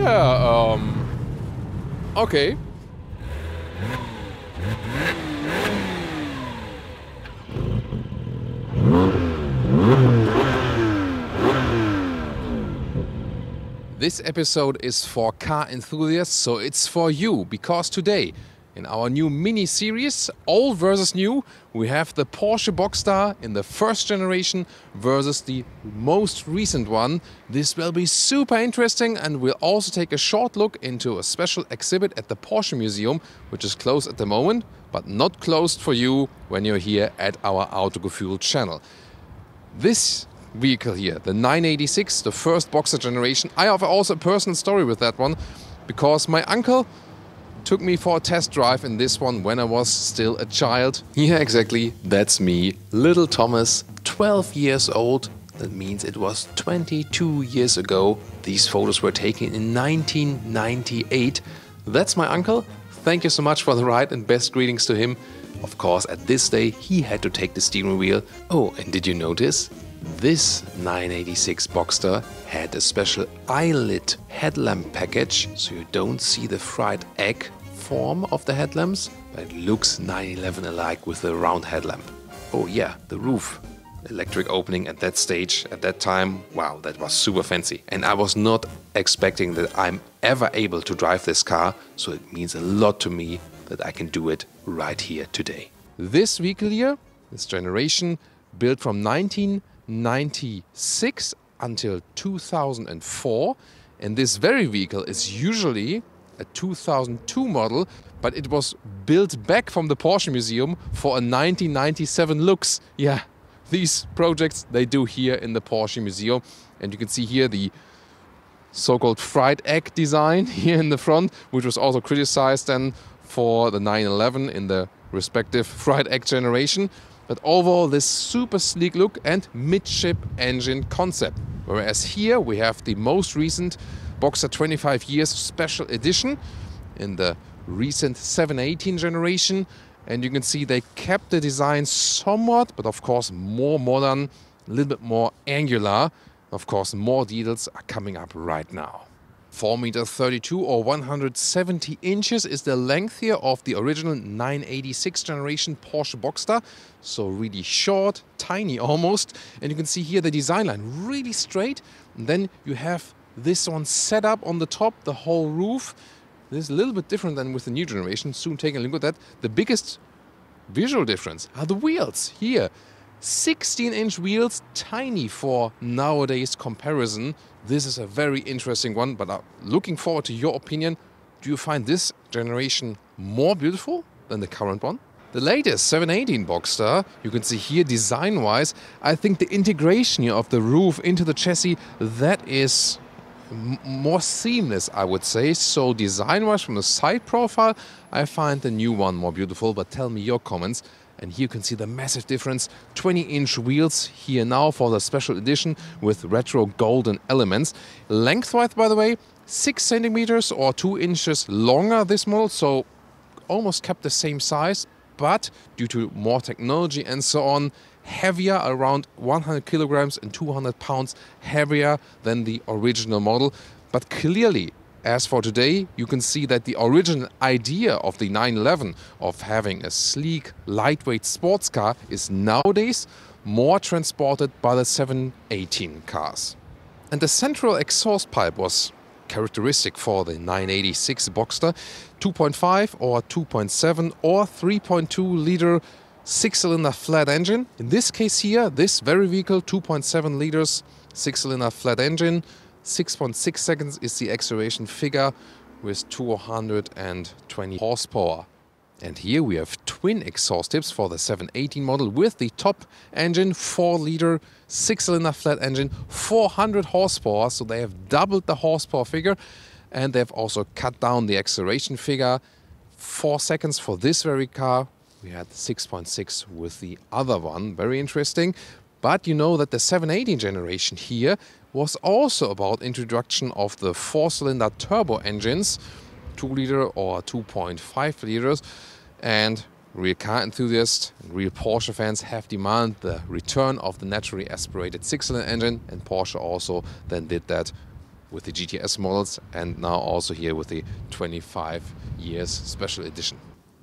Yeah, okay. This episode is for car enthusiasts, so it's for you, because today, in our new mini-series, Old versus New, we have the Porsche Boxster in the first generation versus the most recent one. This will be super interesting, and we'll also take a short look into a special exhibit at the Porsche Museum, which is closed at the moment, but not closed for you when you're here at our Autogefühl channel. This vehicle here, the 986, the first Boxster generation. I have also a personal story with that one, because my uncle took me for a test drive in this one when I was still a child. Yeah, exactly, that's me, little Thomas, 12 years old. That means it was 22 years ago. These photos were taken in 1998. That's my uncle. Thank you so much for the ride and best greetings to him. Of course, at this day, he had to take the steering wheel. Oh, and did you notice? This 986 Boxster had a special eye-lit headlamp package, so you don't see the fried egg form of the headlamps, but it looks 911 alike with the round headlamp. Oh yeah, the roof. Electric opening at that stage, at that time, wow, that was super fancy. And I was not expecting that I'm ever able to drive this car, so it means a lot to me that I can do it right here today. This vehicle here, this generation, built from 1996 until 2004, and this very vehicle is usually a 2002 model, but it was built back from the Porsche Museum for a 1997 looks. Yeah, these projects they do here in the Porsche Museum, and you can see here the so-called fried egg design here in the front, which was also criticized then for the 911 in the respective fried egg generation. But overall, this super sleek look and midship engine concept. Whereas here we have the most recent Boxster 25 years special edition in the recent 718 generation. And you can see they kept the design somewhat, but of course more modern, a little bit more angular. Of course, more details are coming up right now. 4.32 meters or 170 inches is the length here of the original 986 generation Porsche Boxster. So really short, tiny almost. And you can see here the design line really straight. And then you have this one set up on the top, the whole roof. This is a little bit different than with the new generation. Soon taking a look at that. The biggest visual difference are the wheels here. 16-inch wheels, tiny for nowadays comparison. This is a very interesting one, but I'm looking forward to your opinion. Do you find this generation more beautiful than the current one? The latest 718 Boxster, you can see here design-wise, I think the integration here of the roof into the chassis, that is more seamless, I would say. So design-wise, from the side profile, I find the new one more beautiful, but tell me your comments. And here you can see the massive difference, 20-inch wheels here now for the special edition with retro golden elements. Lengthwise, by the way, 6 centimeters or 2 inches longer this model, so almost kept the same size, but due to more technology and so on, heavier, around 100 kilograms and 200 pounds heavier than the original model. But clearly, as for today, you can see that the original idea of the 911 of having a sleek, lightweight sports car is nowadays more transported by the 718 cars. And the central exhaust pipe was characteristic for the 986 Boxster, 2.5 or 2.7 or 3.2 liter 6-cylinder flat engine. In this case here, this very vehicle, 2.7 liters 6-cylinder flat engine, 6.6 seconds is the acceleration figure with 220 horsepower. And here we have twin exhaust tips for the 718 model with the top engine, 4-liter 6-cylinder flat engine, 400 horsepower. So they have doubled the horsepower figure, and they've also cut down the acceleration figure. 4 seconds for this very car. We had 6.6 with the other one. Very interesting. But you know that the 718 generation here was also about introduction of the 4-cylinder turbo engines, 2-liter or 2.5 liters, and real car enthusiasts and real Porsche fans have demanded the return of the naturally aspirated 6-cylinder engine, and Porsche also then did that with the GTS models, and now also here with the 25 years special edition.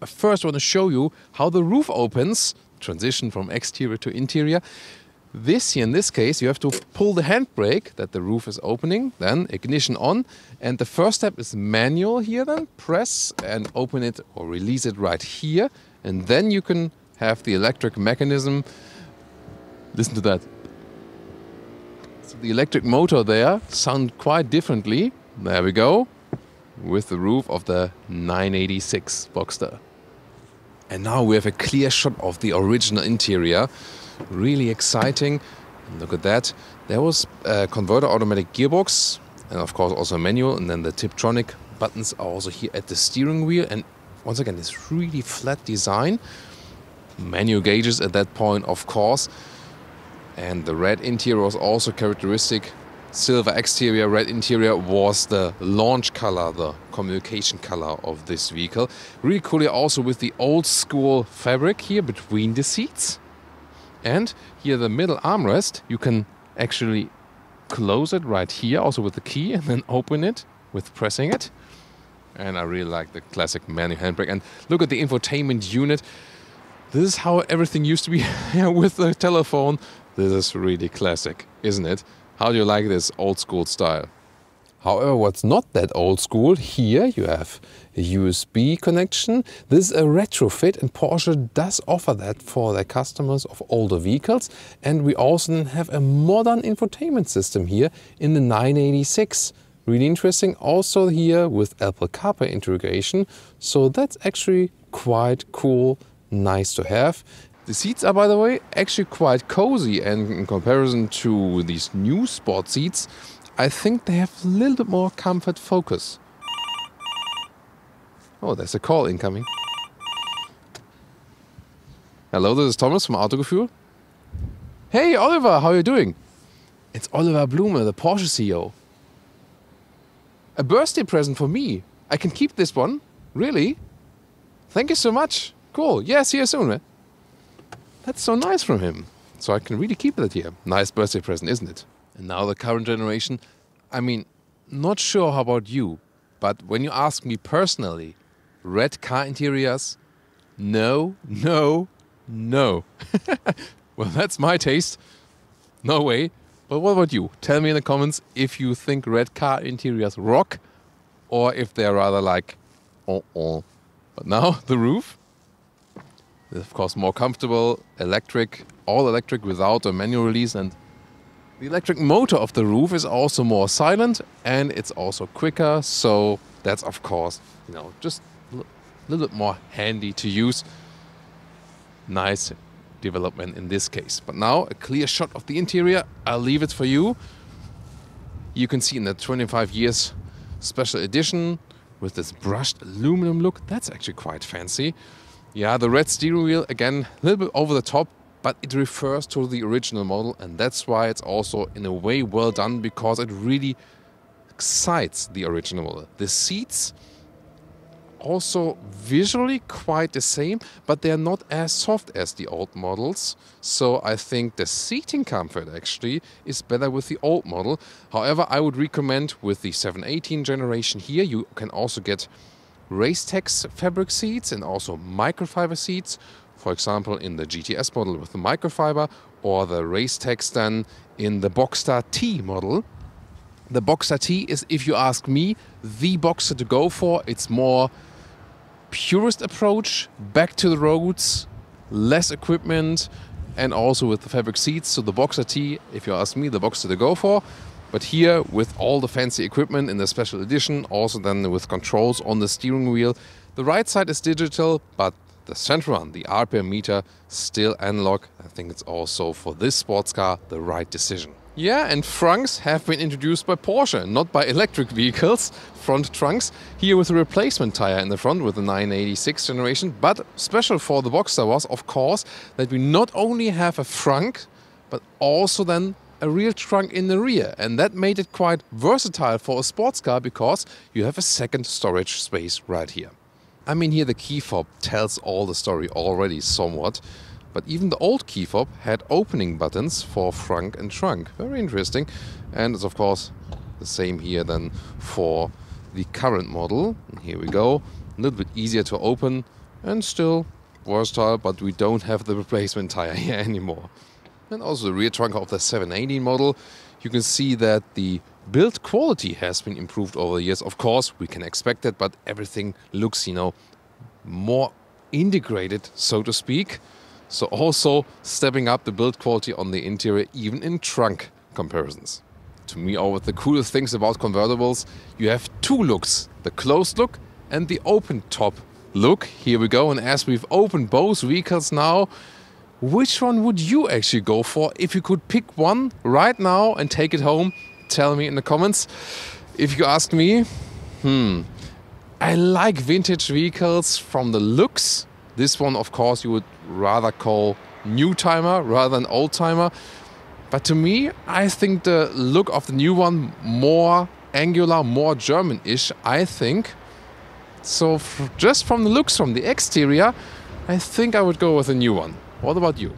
I first want to show you how the roof opens, transition from exterior to interior. This here, in this case, you have to pull the handbrake that the roof is opening, then ignition on, and the first step is manual here, then press and open it or release it right here, and then you can have the electric mechanism. Listen to that. So the electric motor there sound quite differently. There we go, with the roof of the 986 Boxster. And now we have a clear shot of the original interior. Really exciting. Look at that. There was a converter automatic gearbox, and of course also a manual, and then the Tiptronic buttons are also here at the steering wheel. And once again, this really flat design. Manual gauges at that point, of course. And the red interior was also characteristic. Silver exterior, red interior was the launch color, the communication color of this vehicle. Really cool also with the old school fabric here between the seats. And here the middle armrest, you can actually close it right here, also with the key, and then open it with pressing it. And I really like the classic manual handbrake. And look at the infotainment unit. This is how everything used to be with the telephone. This is really classic, isn't it? How do you like this old school style? However, what's not that old school, here you have a USB connection. This is a retrofit, and Porsche does offer that for their customers of older vehicles. And we also have a modern infotainment system here in the 986. Really interesting. Also here with Apple CarPlay integration. So that's actually quite cool, nice to have. The seats are, by the way, actually quite cozy, and in comparison to these new sport seats, I think they have a little bit more comfort focus. Oh, there's a call incoming. Hello, this is Thomas from Autogefühl. Hey, Oliver, how are you doing? It's Oliver Blume, the Porsche CEO. A birthday present for me. I can keep this one? Really? Thank you so much. Cool. Yeah, see you soon, man. That's so nice from him. So I can really keep that here. Nice birthday present, isn't it? And now the current generation. I mean, not sure how about you, but when you ask me personally, red car interiors? No, no, no. Well, that's my taste. No way. But what about you? Tell me in the comments if you think red car interiors rock, or if they're rather like, oh. But now the roof. Of course, more comfortable, electric, all electric without a manual release, and the electric motor of the roof is also more silent, and it's also quicker. So that's, of course, just a little bit more handy to use. Nice development in this case. But now a clear shot of the interior. I'll leave it for you. You can see in the 25 years special edition with this brushed aluminum look. That's actually quite fancy. Yeah, the red steering wheel, again, a little bit over the top, but it refers to the original model, and that's why it's also in a way well done, because it really excites the original model. The seats also visually quite the same, but they're not as soft as the old models. So I think the seating comfort actually is better with the old model. However, I would recommend with the 718 generation here, you can also get Racetex fabric seats and also microfiber seats, for example in the GTS model with the microfiber, or the Racetex then in the Boxster T model. The Boxster T is, if you ask me, the Boxster to go for. It's more purist approach, back to the roads, less equipment, and also with the fabric seats. So the Boxster T, if you ask me, the Boxster to go for. But here, with all the fancy equipment in the special edition, also then with controls on the steering wheel. The right side is digital, but the central one, the RPM meter, still analog. I think it's also, for this sports car, the right decision. Yeah, and trunks have been introduced by Porsche, not by electric vehicles. Front trunks, here with a replacement tire in the front with the 986 generation. But special for the Boxster was, of course, that we not only have a trunk, but also then a real trunk in the rear, and that made it quite versatile for a sports car, because you have a second storage space right here. I mean, here the key fob tells all the story already somewhat, but even the old key fob had opening buttons for frunk and trunk. Very interesting. And it's, of course, The same here then for the current model. Here we go. A little bit easier to open and still versatile, but we don't have the replacement tire here anymore. And also the rear trunk of the 718 model. You can see that the build quality has been improved over the years. Of course, we can expect that, but everything looks, more integrated, so to speak. So also stepping up the build quality on the interior, even in trunk comparisons. To me, one of the coolest things about convertibles, you have two looks, the closed look and the open top look. Here we go, and as we've opened both vehicles now, which one would you actually go for if you could pick one right now and take it home? Tell me in the comments. If you ask me, I like vintage vehicles from the looks. This one, of course, you would rather call new timer rather than old timer. But to me, I think the look of the new one more angular, more German-ish, I think. So just from the looks, from the exterior, I think I would go with a new one. What about you?